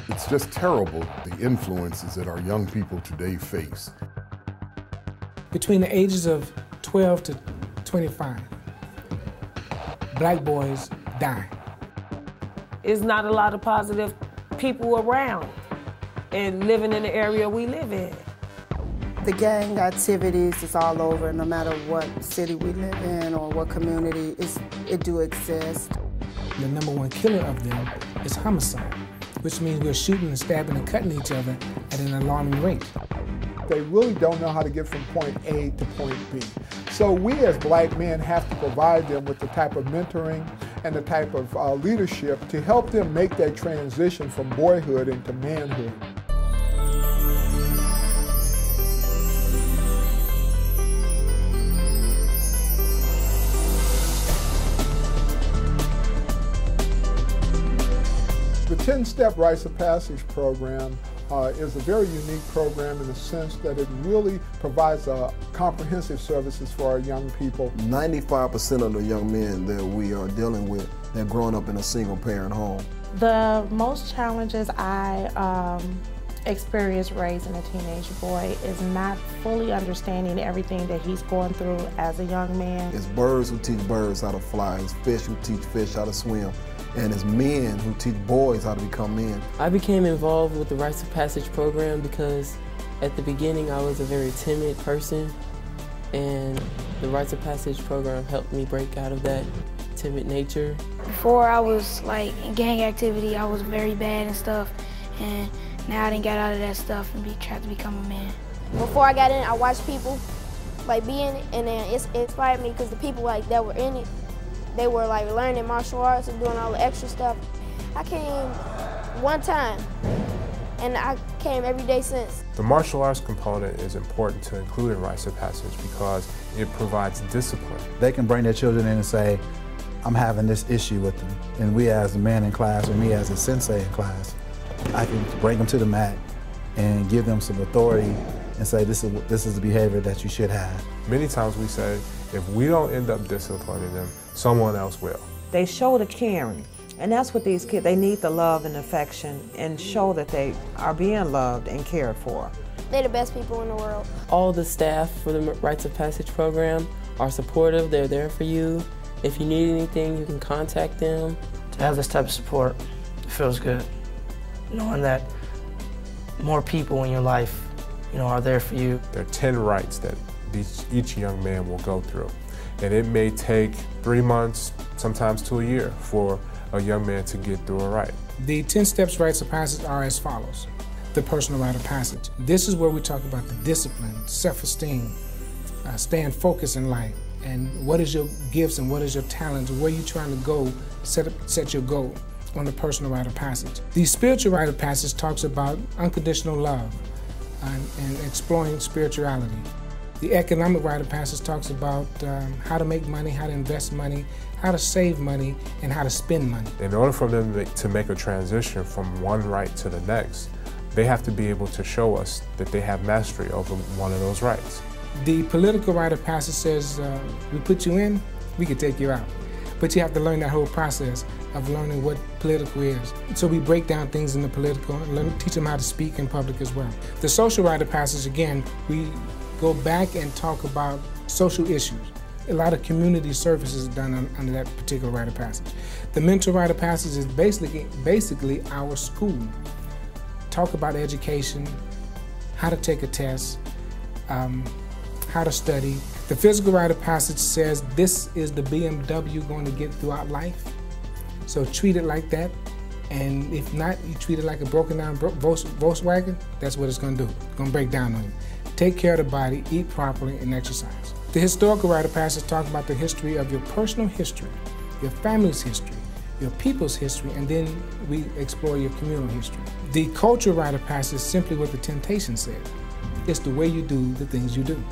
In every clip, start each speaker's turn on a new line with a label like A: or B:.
A: It's just terrible, the influences that our young people today face.
B: Between the ages of 12 to 25, black boys die.
C: It's not a lot of positive people around and living in the area we live in.
D: The gang activities is all over, no matter what city we live in or what community, it do exist.
B: The number one killer of them is homicide, which means we're shooting and stabbing and cutting each other at an alarming rate.
E: They really don't know how to get from point A to point B. So we as black men have to provide them with the type of mentoring and the type of leadership to help them make that transition from boyhood into manhood. The 10-Step Rites of Passage program is a very unique program in the sense that it really provides comprehensive services for our young people.
F: 95% of the young men that we are dealing with, they're growing up in a single-parent home.
G: The most challenges I experienced raising a teenage boy is not fully understanding everything that he's going through as a young man.
F: It's birds who teach birds how to fly, it's fish who teach fish how to swim, and it's men who teach boys how to become men.
H: I became involved with the Rites of Passage program because at the beginning I was a very timid person, and the Rites of Passage program helped me break out of that timid nature.
I: Before I was like in gang activity, I was very bad and stuff, and now I done got out of that stuff and tried to become a man.
J: Before I got in it, I watched people like be in it, and then it inspired me because the people like that were in it, they were like learning martial arts and doing all the extra stuff. I came one time, and I came every day since.
K: The martial arts component is important to include in Rites of Passage because it provides discipline.
L: They can bring their children in and say, I'm having this issue with them. And we as a man in class, or me as a sensei in class, I can bring them to the mat and give them some authority and say, this is the behavior that you should have.
K: Many times we say, if we don't end up disciplining them, someone else will.
M: They show the caring, and that's what these kids, they need the love and affection and show that they are being loved and cared for.
J: They're the best people in the world.
H: All the staff for the Rites of Passage program are supportive, they're there for you. If you need anything, you can contact them.
N: To have this type of support, it feels good. Knowing that more people in your life, are there for you.
K: There are 10 rites that each young man will go through. And it may take 3 months, sometimes to a year, for a young man to get through a rite.
B: The 10 steps rites of passage are as follows. The personal rite of passage. This is where we talk about the discipline, self-esteem, staying focused in life, and what is your gifts and what is your talents, where you're trying to go, set your goal on the personal rite of passage. The spiritual rite of passage talks about unconditional love and exploring spirituality. The economic rite of passage talks about how to make money, how to invest money, how to save money, and how to spend money.
K: In order for them to make a transition from one rite to the next, they have to be able to show us that they have mastery over one of those rites.
B: The political rite of passage says, we put you in, we can take you out. But you have to learn that whole process of learning what political is. So we break down things in the political, teach them how to speak in public as well. The social rite of passage, again, we go back and talk about social issues. A lot of community services are done under that particular rite of passage. The mental rite of passage is basically our school. Talk about education, how to take a test, how to study. The physical rite of passage says this is the BMW you're going to get throughout life. So treat it like that, and if not, you treat it like a broken down Volkswagen, that's what it's going to do. It's going to break down on you. Take care of the body, eat properly, and exercise. The historical rite of passage talks about the history of your personal history, your family's history, your people's history, and then we explore your communal history. The cultural rite of passage is simply what the Temptation said. It's the way you do the things you do.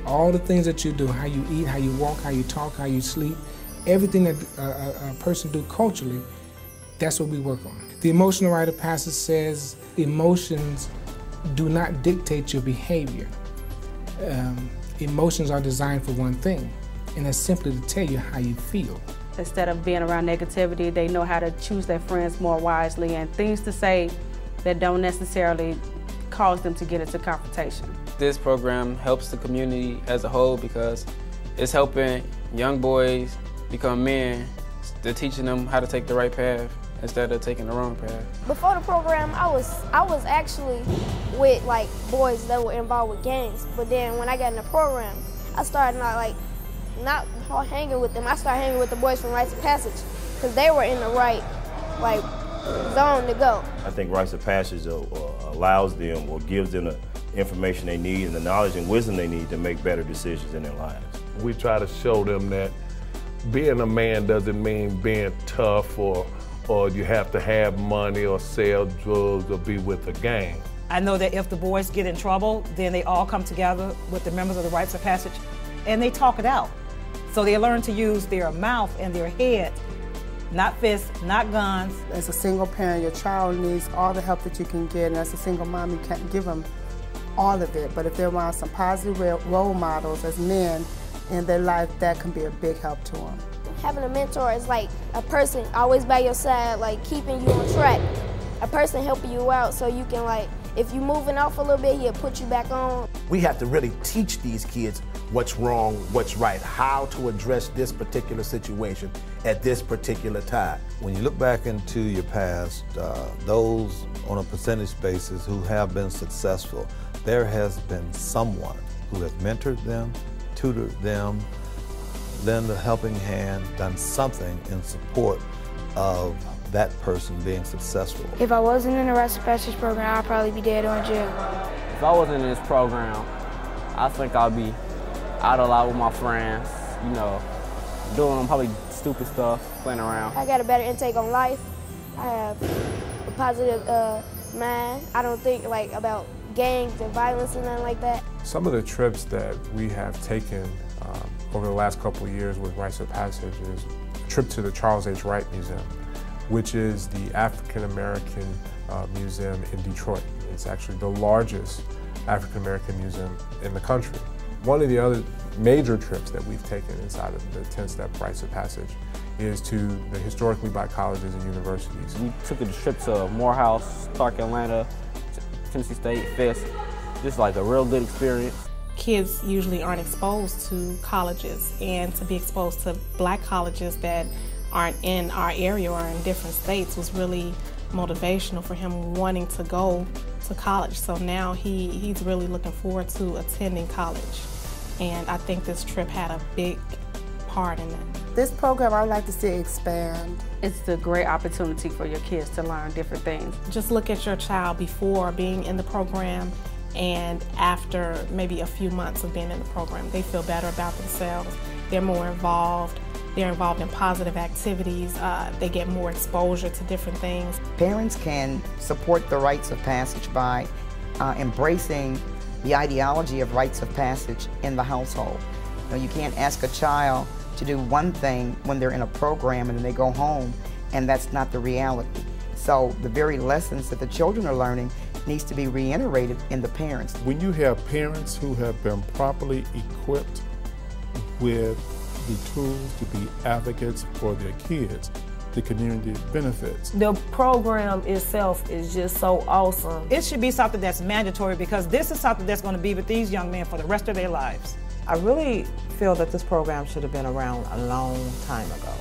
B: All the things that you do, how you eat, how you walk, how you talk, how you sleep, everything that a person do culturally, that's what we work on. The emotional rite of passage says emotions do not dictate your behavior. Emotions are designed for one thing, and that's simply to tell you how you feel.
G: Instead of being around negativity, they know how to choose their friends more wisely and things to say
O: that don't necessarily cause them to get into confrontation.
P: This program helps the community as a whole because it's helping young boys become men. They're teaching them how to take the right path instead of taking the wrong path.
J: Before the program, I was actually with like boys that were involved with gangs. But then when I got in the program, I started not hanging with them. I started hanging with the boys from Rites of Passage because they were in the right zone to go.
Q: I think Rites of Passage allows them or gives them the information they need and the knowledge and wisdom they need to make better decisions in their lives.
R: We try to show them that being a man doesn't mean being tough or you have to have money or sell drugs or be with a gang.
S: I know that if the boys get in trouble, then they all come together with the members of the Rites of Passage and they talk it out. So they learn to use their mouth and their head, not fists, not guns.
D: As a single parent, your child needs all the help that you can get, and as a single mom, you can't give them all of it. But if they're around some positive role models as men in their life, that can be a big help to them.
J: Having a mentor is like a person always by your side, like keeping you on track. A person helping you out so you can, like, if you're moving off a little bit, he'll put you back on.
T: We have to really teach these kids what's wrong, what's right, how to address this particular situation at this particular time.
U: When you look back into your past, those on a percentage basis who have been successful, there has been someone who has mentored them, tutored them, lend a helping hand, done something in support of that person being successful.
I: If I wasn't in the Rites of Passage program, I'd probably be dead or in jail.
P: If I wasn't in this program, I think I'd be out a lot with my friends, you know, doing probably stupid stuff, playing around.
J: I got a better intake on life. I have a positive mind. I don't think about gangs and violence and nothing like that.
K: Some of the trips that we have taken over the last couple of years with Rites of Passage is a trip to the Charles H. Wright Museum, which is the African American museum in Detroit. It's actually the largest African American museum in the country. One of the other major trips that we've taken inside of the 10-step Rites of Passage is to the historically black colleges and universities.
P: We took a trip to Morehouse, Clark, Atlanta, Tennessee State, Fisk. Just like a real good experience.
G: Kids usually aren't exposed to colleges, and to be exposed to black colleges that aren't in our area or in different states was really motivational for him wanting to go to college. So now he's really looking forward to attending college. And I think this trip had a big part in it.
D: This program, I would like to see expand.
O: It's a great opportunity for your kids to learn different things.
G: Just look at your child before being in the program and after maybe a few months of being in the program. They feel better about themselves. They're more involved. They're involved in positive activities. They get more exposure to different things.
V: Parents can support the Rites of Passage by embracing the ideology of Rites of Passage in the household. You can't ask a child to do one thing when they're in a program and then they go home and that's not the reality. So the very lessons that the children are learning needs to be reiterated in the parents.
W: When you have parents who have been properly equipped with the tools to be advocates for their kids, the community benefits.
C: The program itself is just so awesome.
S: It should be something that's mandatory because this is something that's going to be with these young men for the rest of their lives.
M: I really feel that this program should have been around a long time ago.